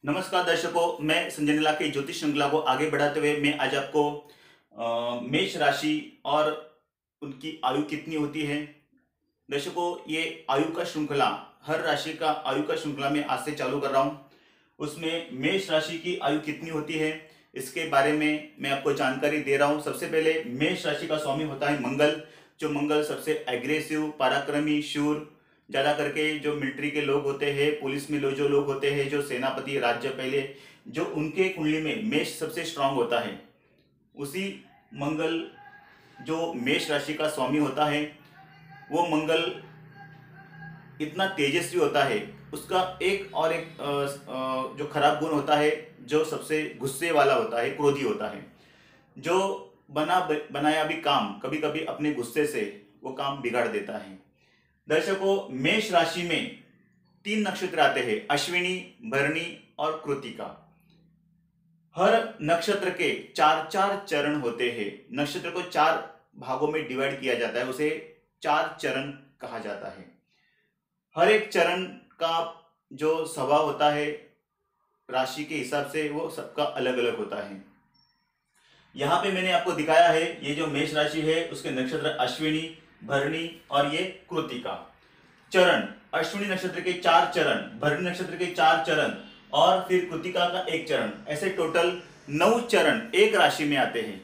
नमस्कार दर्शकों, मैं संजय नीला के ज्योतिष श्रृंखला को आगे बढ़ाते हुए मैं आज आपको मेष राशि और उनकी आयु कितनी होती है। दर्शकों, ये आयु का श्रृंखला, हर राशि का आयु का श्रृंखला मैं आज से चालू कर रहा हूँ। उसमें मेष राशि की आयु कितनी होती है इसके बारे में मैं आपको जानकारी दे रहा हूँ। सबसे पहले मेष राशि का स्वामी होता है मंगल, जो मंगल सबसे एग्रेसिव, पराक्रमी, शूर, ज़्यादा करके जो मिलिट्री के लोग होते हैं, पुलिस में जो लोग होते हैं, जो सेनापति, राज्य पहले, जो उनके कुंडली में मेष सबसे स्ट्रांग होता है। उसी मंगल जो मेष राशि का स्वामी होता है, वो मंगल इतना तेजस्वी होता है। उसका एक जो खराब गुण होता है, जो सबसे गुस्से वाला होता है, क्रोधी होता है, जो बनाया भी काम कभी कभी अपने गुस्से से वो काम बिगाड़ देता है। दर्शकों, मेष राशि में 3 नक्षत्र आते हैं, अश्विनी, भरणी और कृतिका। हर नक्षत्र के 4-4 चरण होते हैं। नक्षत्र को 4 भागों में डिवाइड किया जाता है, उसे 4 चरण कहा जाता है। हर एक चरण का जो स्वभाव होता है राशि के हिसाब से, वो सबका अलग अलग होता है। यहाँ पे मैंने आपको दिखाया है, ये जो मेष राशि है उसके नक्षत्र अश्विनी, भरणी और ये कृतिका। चरण, अश्विनी नक्षत्र के 4 चरण, भरणी नक्षत्र के 4 चरण और फिर कृतिका का 1 चरण, ऐसे टोटल 9 चरण एक राशि में आते हैं।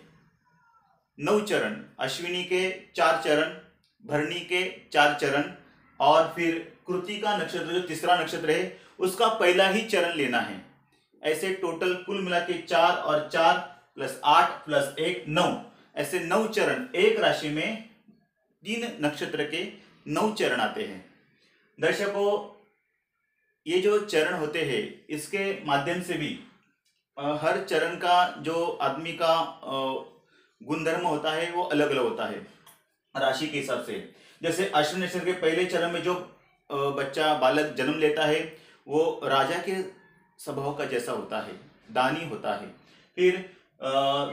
9 चरण, अश्विनी के 4 चरण, भरणी के 4 चरण और फिर कृतिका नक्षत्र जो तीसरा नक्षत्र है उसका पहला ही चरण लेना है। ऐसे टोटल कुल मिला के 4 और 4 प्लस 8 प्लस 1 9, ऐसे 9 चरण एक राशि में 3 नक्षत्र के 9 चरण आते हैं। दर्शकों, ये जो चरण होते हैं इसके माध्यम से भी हर चरण का जो आदमी का गुणधर्म होता है वो अलग अलग होता है राशि के हिसाब से। जैसे अश्विनी नक्षत्र के पहले चरण में जो बच्चा बालक जन्म लेता है वो राजा के स्वभाव का जैसा होता है, दानी होता है। फिर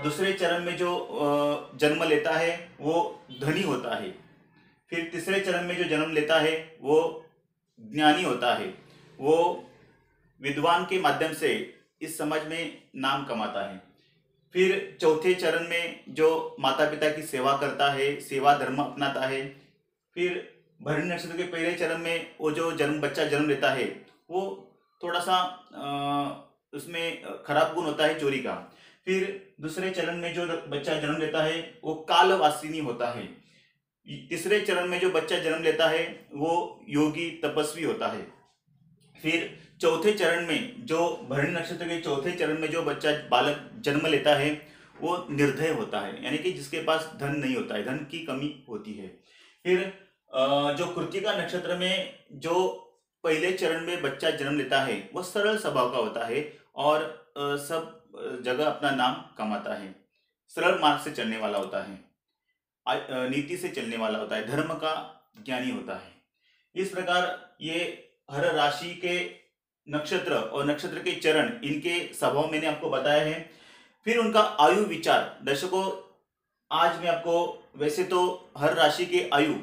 दूसरे चरण में जो जन्म लेता है वो धनी होता है। फिर तीसरे चरण में जो जन्म लेता है वो ज्ञानी होता है, वो विद्वान के माध्यम से इस समाज में नाम कमाता है। फिर चौथे चरण में जो माता पिता की सेवा करता है, सेवा धर्म अपनाता है। फिर भरणी नक्षत्र के पहले चरण में वो जो बच्चा जन्म लेता है वो थोड़ा सा उसमें खराब गुण होता है, चोरी का। फिर दूसरे चरण में जो बच्चा जन्म लेता है वो कालवासिनी होता है। तीसरे चरण में जो बच्चा जन्म लेता है वो योगी, तपस्वी होता है। फिर चौथे चरण में जो भरणी नक्षत्र के चौथे चरण में जो बच्चा बालक जन्म लेता है वो निर्धय होता है, यानी कि जिसके पास धन नहीं होता है, धन की कमी होती है। फिर जो कृतिका नक्षत्र में जो पहले चरण में बच्चा जन्म लेता है वो सरल स्वभाव का होता है और सब जगह अपना नाम कमाता है, सरल मार्ग से चलने वाला होता है, नीति से चलने वाला होता है, धर्म का ज्ञानी होता है। इस प्रकार ये हर राशि के नक्षत्र और नक्षत्र के चरण, इनके स्वभाव मैंने आपको बताया है। फिर उनका आयु विचार। दर्शकों, आज मैं आपको, वैसे तो हर राशि की आयु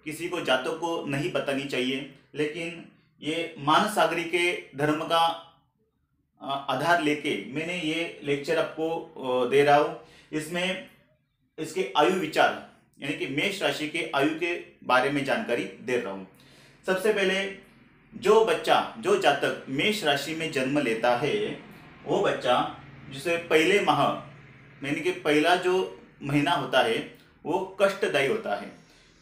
किसी को, जातक को नहीं बतानी चाहिए, लेकिन ये मानसागरी के धर्म का आधार लेके मैंने ये लेक्चर आपको दे रहा हूँ। इसमें इसके आयु विचार यानी कि मेष राशि के आयु के बारे में जानकारी दे रहा हूँ। सबसे पहले जो बच्चा, जो जातक मेष राशि में जन्म लेता है वो बच्चा, जिसे पहले माह यानी कि पहला जो महीना होता है वो कष्टदायी होता है।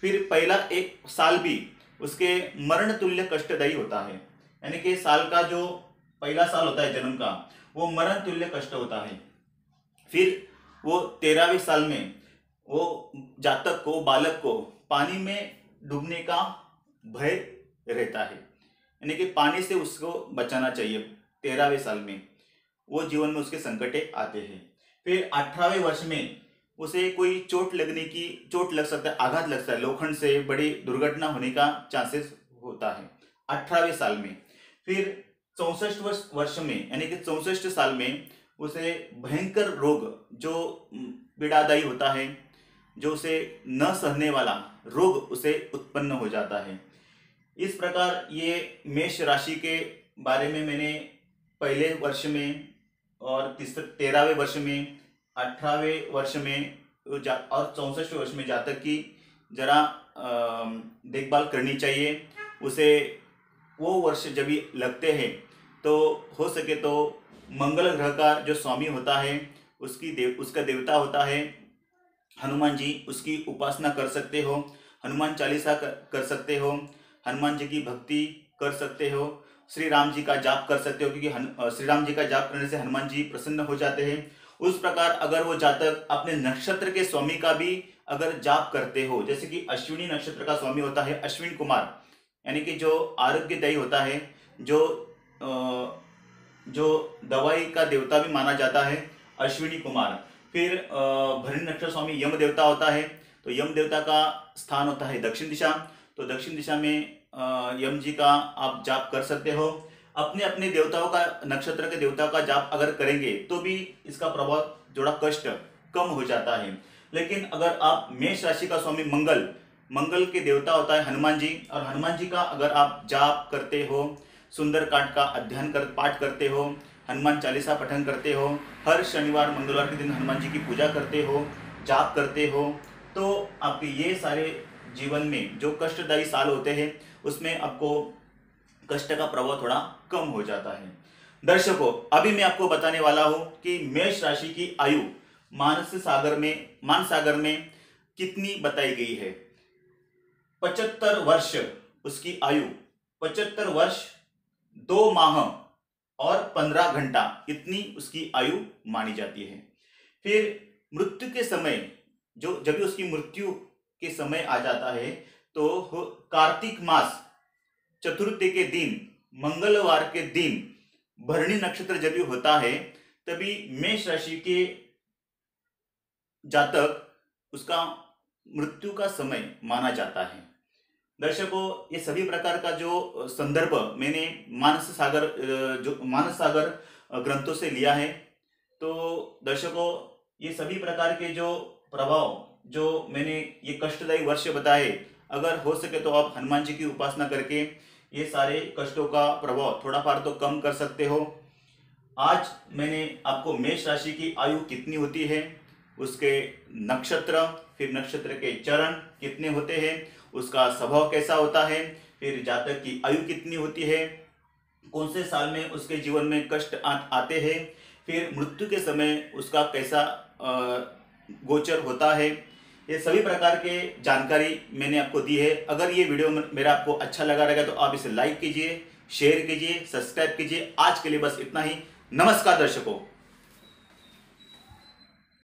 फिर पहला 1 साल भी उसके मरण तुल्य कष्टदायी होता है, यानी कि साल का जो पहला साल होता है जन्म का वो मरण तुल्य कष्ट होता है। फिर वो 13वें साल में वो जातक को, बालक को पानी में डूबने का भय रहता है, यानी कि पानी से उसको बचाना चाहिए। 13वें साल में वो जीवन में उसके संकटे आते हैं। फिर 18वें वर्ष में उसे कोई चोट लग सकता है, आघात लग सकता है, लोखंड से बड़ी दुर्घटना होने का चांसेस होता है 18वें साल में। फिर 64 वर्ष में यानी कि 64 साल में उसे भयंकर रोग, जो पीड़ादायी होता है, जो उसे न सहने वाला रोग उसे उत्पन्न हो जाता है। इस प्रकार ये मेष राशि के बारे में मैंने पहले वर्ष में और 13वें वर्ष में, 18वें वर्ष में और 64वें वर्ष में जातक की जरा देखभाल करनी चाहिए। उसे वो वर्ष जब भी लगते हैं तो हो सके तो मंगल ग्रह का जो स्वामी होता है उसका देवता होता है हनुमान जी, उसकी उपासना कर सकते हो, हनुमान चालीसा कर सकते हो, हनुमान जी की भक्ति कर सकते हो, श्री राम जी का जाप कर सकते हो, क्योंकि श्री राम जी का जाप करने से हनुमान जी प्रसन्न हो जाते हैं। उस प्रकार अगर वो जातक अपने नक्षत्र के स्वामी का भी अगर जाप करते हो, जैसे कि अश्विनी नक्षत्र का स्वामी होता है अश्विन कुमार, यानी कि जो आरोग्यदायी होता है, जो दवाई का देवता भी माना जाता है अश्विनी कुमार। फिर भरणी नक्षत्र स्वामी यम देवता होता है, तो यम देवता का स्थान होता है दक्षिण दिशा, तो दक्षिण दिशा में यम जी का आप जाप कर सकते हो। अपने अपने देवताओं का, नक्षत्र के देवता का जाप अगर करेंगे तो भी इसका प्रभाव थोड़ा कष्ट कम हो जाता है। लेकिन अगर आप मेष राशि का स्वामी मंगल के देवता होता है हनुमान जी, और हनुमान जी का अगर आप जाप करते हो, सुंदरकांड का पाठ करते हो, हनुमान चालीसा पठन करते हो, हर शनिवार मंगलवार के दिन हनुमान जी की पूजा करते हो, जाप करते हो, तो आपके ये सारे जीवन में जो कष्टदायी साल होते हैं उसमें आपको कष्ट का प्रभाव थोड़ा कम हो जाता है। दर्शकों, अभी मैं आपको बताने वाला हूं कि मेष राशि की आयु मान सागर में कितनी बताई गई है। 75 वर्ष उसकी आयु, 75 वर्ष 2 माह और 15 घंटा, इतनी उसकी आयु मानी जाती है। फिर मृत्यु के समय, जब भी उसकी मृत्यु के समय आ जाता है तो कार्तिक मास चतुर्थी के दिन, मंगलवार के दिन भरणी नक्षत्र जब भी होता है तभी मेष राशि के जातक उसका मृत्यु का समय माना जाता है। दर्शकों, ये सभी प्रकार का जो संदर्भ मैंने मानस सागर ग्रंथों से लिया है। तो दर्शकों, ये सभी प्रकार के जो प्रभाव जो मैंने ये कष्टदायी वर्ष बताए, अगर हो सके तो आप हनुमान जी की उपासना करके ये सारे कष्टों का प्रभाव थोड़ा फार तो कम कर सकते हो। आज मैंने आपको मेष राशि की आयु कितनी होती है, उसके नक्षत्र, फिर नक्षत्र के चरण कितने होते हैं, उसका स्वभाव कैसा होता है, फिर जातक की आयु कितनी होती है, कौन से साल में उसके जीवन में कष्ट आते हैं, फिर मृत्यु के समय उसका कैसा गोचर होता है, ये सभी प्रकार के जानकारी मैंने आपको दी है। अगर ये वीडियो मेरा आपको अच्छा लगा रहेगा तो आप इसे लाइक कीजिए, शेयर कीजिए, सब्सक्राइब कीजिए। आज के लिए बस इतना ही। नमस्कार दर्शकों।